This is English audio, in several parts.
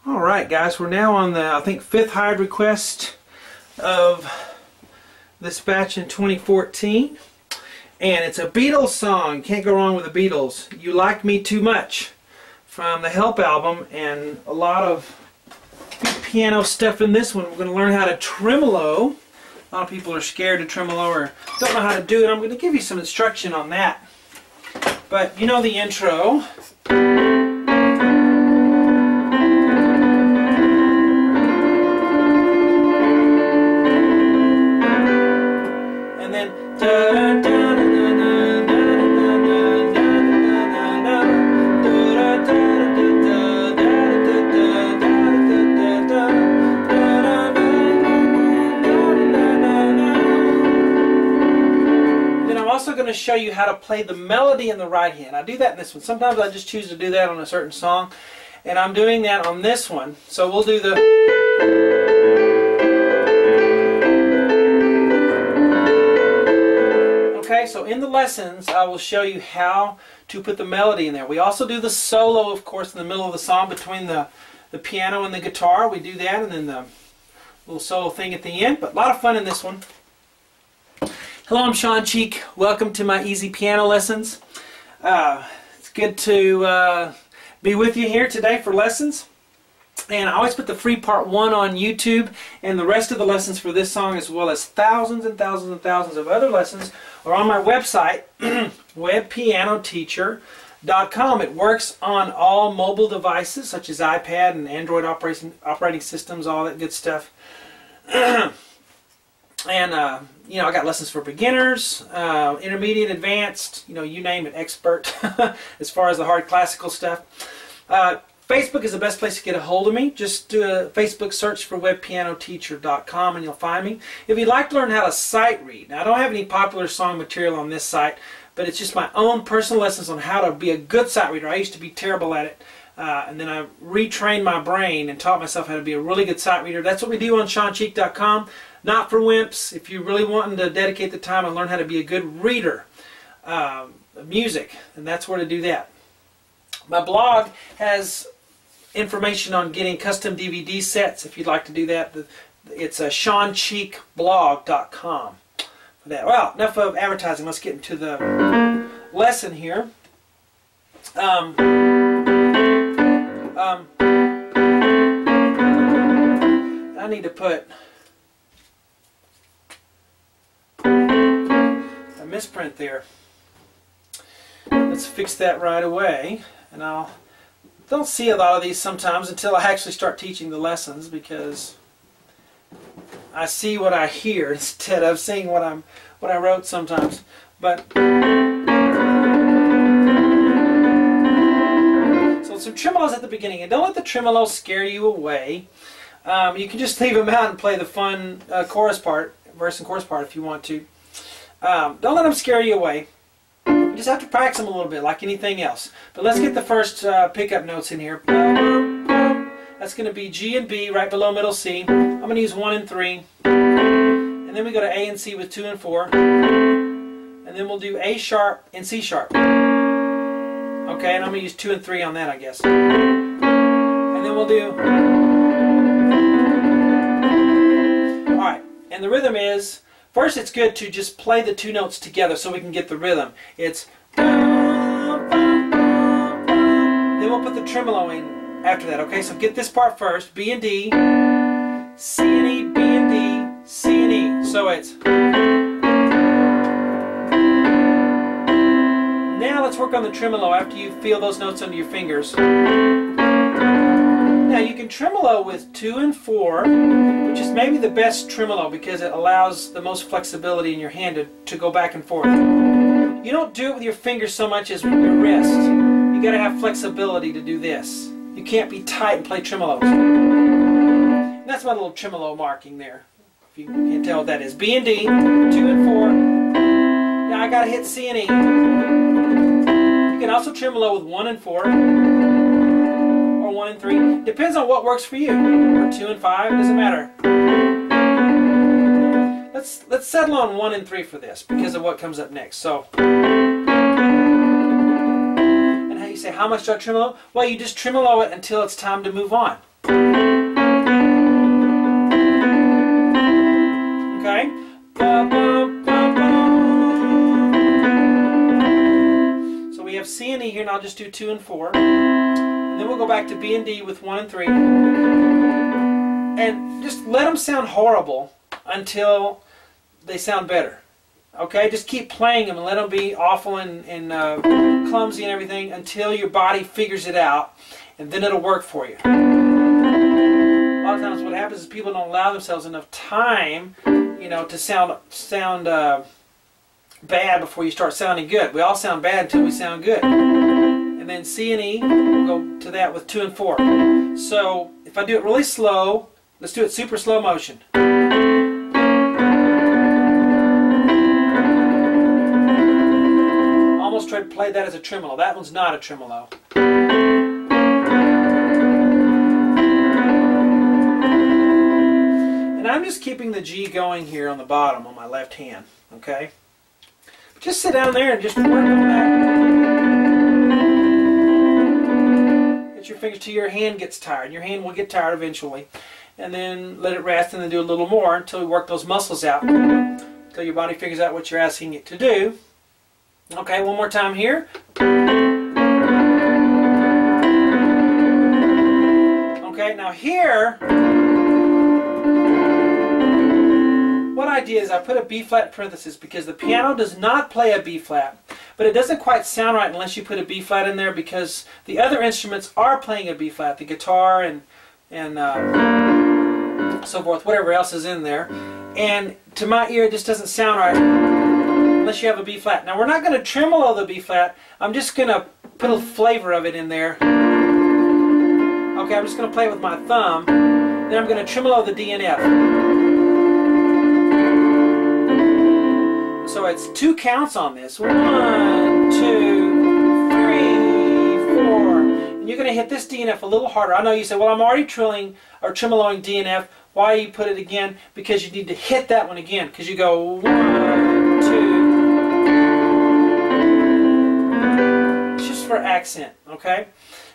Alright guys, we're now on the, I think, 5th hired request of this batch in 2014. And it's a Beatles song. Can't go wrong with the Beatles. You Like Me Too Much from the Help album, and a lot of piano stuff in this one. We're going to learn how to tremolo. A lot of people are scared to tremolo or don't know how to do it. I'm going to give you some instruction on that. But you know the intro. And then going to show you how to play the melody in the right hand. I do that in this one. Sometimes I just choose to do that on a certain song, and I'm doing that on this one. So we'll do the... Okay, so in the lessons I will show you how to put the melody in there. We also do the solo, of course, in the middle of the song between the piano and the guitar. We do that, and then the little solo thing at the end. But a lot of fun in this one. Hello, I'm Sean Cheek. Welcome to my easy piano lessons. It's good to be with you here today for lessons. And I always put the free part 1 on YouTube, and the rest of the lessons for this song, as well as thousands and thousands and thousands of other lessons, are on my website, webpianoteacher.com. It works on all mobile devices such as iPad and Android operating systems, all that good stuff. And, you know, I got lessons for beginners, intermediate, advanced, you know, you name it, expert, as far as the hard classical stuff. Facebook is the best place to get a hold of me. Just do a Facebook search for webpianoteacher.com and you'll find me. If you'd like to learn how to sight read, now I don't have any popular song material on this site, but it's just my own personal lessons on how to be a good sight reader. I used to be terrible at it. And then I retrained my brain and taught myself how to be a really good sight reader. That's what we do on SeanCheek.com. Not for wimps. If you're really wanting to dedicate the time and learn how to be a good reader of music, and that's where to do that. My blog has information on getting custom DVD sets if you'd like to do that. It's SeanCheekblog.com for that. Well, enough of advertising. Let's get into the lesson here. I need to put a misprint there. Let's fix that right away. And don't see a lot of these sometimes until I actually start teaching the lessons, because I see what I hear instead of seeing what I wrote sometimes. But so some tremolos at the beginning, and don't let the tremolo scare you away. You can just leave them out and play the fun chorus part, verse and chorus part if you want to. Don't let them scare you away. You just have to practice them a little bit, like anything else. But let's get the first pickup notes in here. That's going to be G and B right below middle C. I'm going to use 1 and 3. And then we go to A and C with 2 and 4. And then we'll do A sharp and C sharp. Okay, and I'm going to use 2 and 3 on that, I guess. And then we'll do... Alright, and the rhythm is... First, it's good to just play the 2 notes together so we can get the rhythm. It's... Then we'll put the tremolo in after that, okay? So get this part first. B and D, C and E, B and D, C and E. So it's... Now let's work on the tremolo after you feel those notes under your fingers. Now you can tremolo with 2 and 4, which is maybe the best tremolo because it allows the most flexibility in your hand to go back and forth. You don't do it with your fingers so much as with your wrist. You got to have flexibility to do this. You can't be tight and play tremolos. And that's my little tremolo marking there. If you can't tell what that is. B and D, 2 and 4. Now I got to hit C and E. You can also tremolo with 1 and 4. 1 and 3. Depends on what works for you. Or 2 and 5, doesn't matter. Let's settle on 1 and 3 for this because of what comes up next. So, and how you say, how much do I tremolo? Well, you just tremolo it until it's time to move on. Okay? Ba, ba, ba, ba. So we have C and E here, and I'll just do 2 and 4. And then we'll go back to B and D with 1 and 3. And just let them sound horrible until they sound better. Okay? Just keep playing them and let them be awful and clumsy and everything until your body figures it out, and then it'll work for you. A lot of times what happens is people don't allow themselves enough time, you know, to sound bad before you start sounding good. We all sound bad until we sound good. And then C and E, we'll go to that with 2 and 4. So if I do it really slow, let's do it super slow motion. Almost try to play that as a tremolo. That one's not a tremolo. And I'm just keeping the G going here on the bottom on my left hand. Okay? Just sit down there and just work on that. Get your fingers till your hand gets tired. Your hand will get tired eventually. And then let it rest and then do a little more until you work those muscles out. Until your body figures out what you're asking it to do. Okay, one more time here. Okay, now here, what I did is I put a B flat parenthesis because the piano does not play a B flat, but it doesn't quite sound right unless you put a B flat in there because the other instruments are playing a B flat, the guitar and so forth, whatever else is in there. And to my ear, it just doesn't sound right unless you have a B flat. Now we're not going to tremolo the B flat. I'm just going to put a flavor of it in there. Okay, I'm just going to play it with my thumb. Then I'm going to tremolo the D and F. So it's 2 counts on this. 1, 2, 3, 4. And you're going to hit this D and F a little harder. I know you say, well, I'm already tremoloing D and F. Why you put it again? Because you need to hit that one again. Because you go 1, 2. It's just for accent, okay?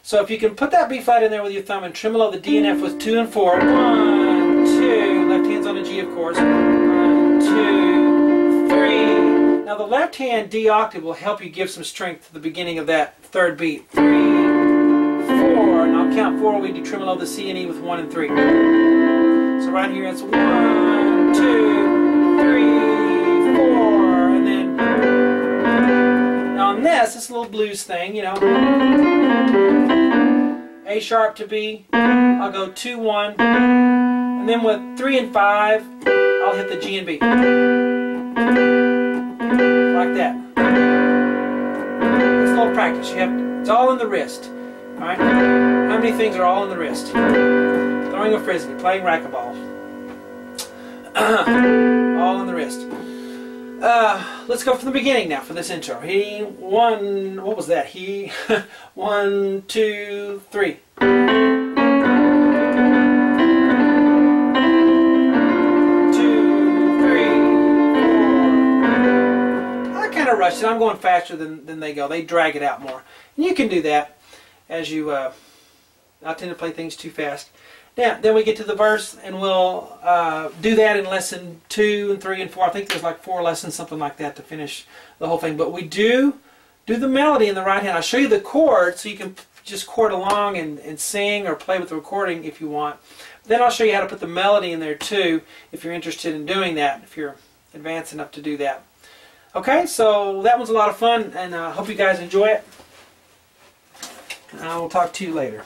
So if you can put that B flat in there with your thumb and tremolo the D and F with 2 and 4. 1, 2. Left hand's on the G, of course. 1, 2, 3. Now the left hand D octave will help you give some strength to the beginning of that third beat. 3, 4. And I'll count 4 when we do tremolo the C and E with 1 and 3. So right here it's 1, 2, 3, 4, and then now on this little blues thing, you know, A sharp to B, I'll go 2, 1, and then with 3 and 5, I'll hit the G and B, like that. It's a little practice. It's all in the wrist. All right. How many things are all in the wrist? Throwing a frisbee, playing racquetball. All in the wrist. Let's go from the beginning now for this intro. What was that? 1, 2, 3. 2, 3, 4. I kind of rushed it. I'm going faster than they go. They drag it out more. And you can do that as you, I tend to play things too fast. Now, then we get to the verse, and we'll do that in lesson 2 and 3 and 4. I think there's like 4 lessons, something like that, to finish the whole thing. But we do the melody in the right hand. I'll show you the chords so you can just chord along and sing or play with the recording if you want. Then I'll show you how to put the melody in there too if you're interested in doing that, if you're advanced enough to do that. Okay, so that was a lot of fun, and I hope you guys enjoy it. I will talk to you later.